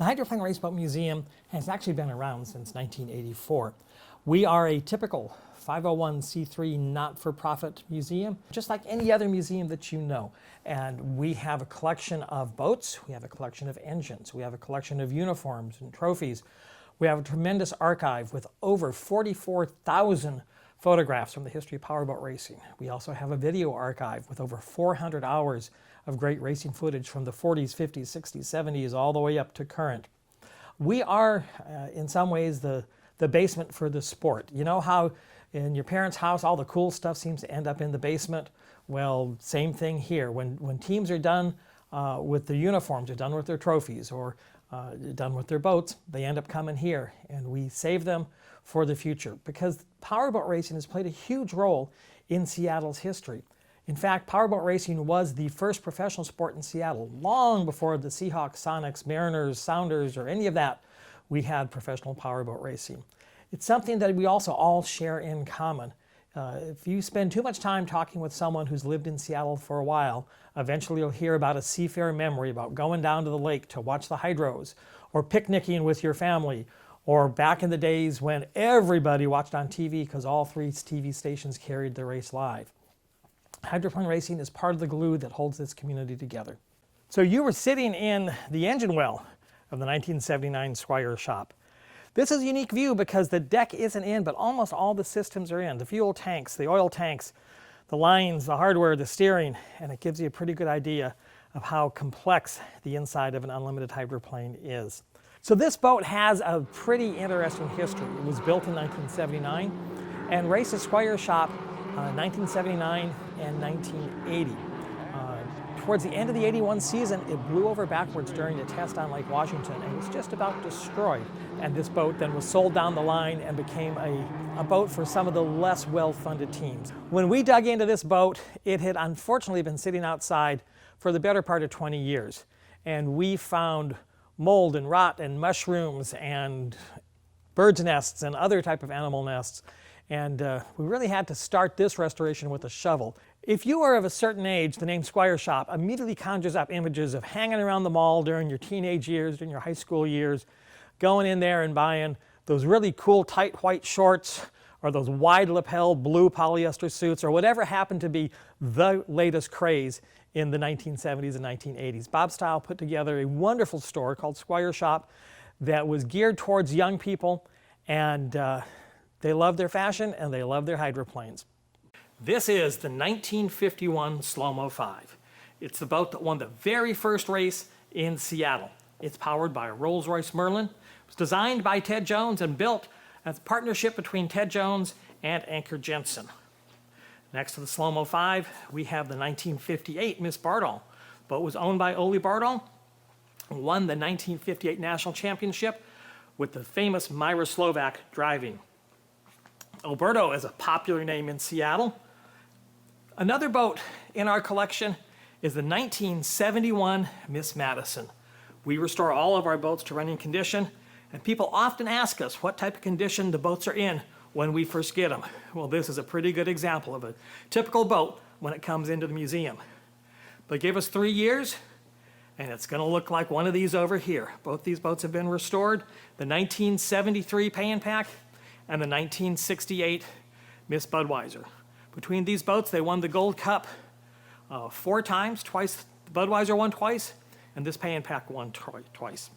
The Hydroplane Raceboat Museum has actually been around since 1984. We are a typical 501c3 not-for-profit museum, just like any other museum that you know. And we have a collection of boats, we have a collection of engines, we have a collection of uniforms and trophies. We have a tremendous archive with over 44,000 photographs from the history of powerboat racing. We also have a video archive with over 400 hours of great racing footage from the 40s, 50s, 60s, 70s, all the way up to current. We are, in some ways, the basement for the sport. You know how in your parents' house all the cool stuff seems to end up in the basement? Well, same thing here. When teams are done with their uniforms, are done with their trophies, or done with their boats, they end up coming here, and we save them for the future because powerboat racing has played a huge role in Seattle's history. In fact, powerboat racing was the first professional sport in Seattle. Long before the Seahawks, Sonics, Mariners, Sounders, or any of that, we had professional powerboat racing. It's something that we also all share in common. If you spend too much time talking with someone who's lived in Seattle for a while, eventually you'll hear about a seafarer memory about going down to the lake to watch the hydros, or picnicking with your family, or back in the days when everybody watched on TV because all three TV stations carried the race live. Hydroplane racing is part of the glue that holds this community together. So you were sitting in the engine well of the 1979 Squire shop. This is a unique view because the deck isn't in, but almost all the systems are in. The fuel tanks, the oil tanks, the lines, the hardware, the steering, and it gives you a pretty good idea of how complex the inside of an unlimited hydroplane is. So this boat has a pretty interesting history. It was built in 1979 and raced at Squire shop 1979 and 1980. Towards the end of the 81 season, it blew over backwards during a test on Lake Washington and was just about destroyed. And this boat then was sold down the line and became a boat for some of the less well-funded teams. When we dug into this boat, it had unfortunately been sitting outside for the better part of 20 years. And we found mold and rot and mushrooms and birds' nests and other type of animal nests. And we really had to start this restoration with a shovel. If you are of a certain age, the name Squire Shop immediately conjures up images of hanging around the mall during your teenage years, during your high school years, going in there and buying those really cool tight white shorts or those wide lapel blue polyester suits or whatever happened to be the latest craze in the 1970s and 1980s. Bob Stile put together a wonderful store called Squire Shop that was geared towards young people, and they love their fashion and they love their hydroplanes. This is the 1951 Slow-Mo 5. It's the boat that won the very first race in Seattle. It's powered by a Rolls-Royce Merlin. It was designed by Ted Jones and built as a partnership between Ted Jones and Anker Jensen. Next to the Slow-Mo 5, we have the 1958 Miss Bardall. The boat was owned by Ole Bardall, won the 1958 National Championship with the famous Myra Slovak driving. Alberto is a popular name in Seattle. Another boat in our collection is the 1971 Miss Madison. We restore all of our boats to running condition, and people often ask us what type of condition the boats are in when we first get them. Well, this is a pretty good example of a typical boat when it comes into the museum. But give us 3 years, and it's going to look like one of these over here. Both these boats have been restored. The 1973 Pay and Pack and the 1968 Miss Budweiser. Between these boats, they won the Gold Cup 4 times. Twice, Budweiser won twice, and this Pay and Pack won twice.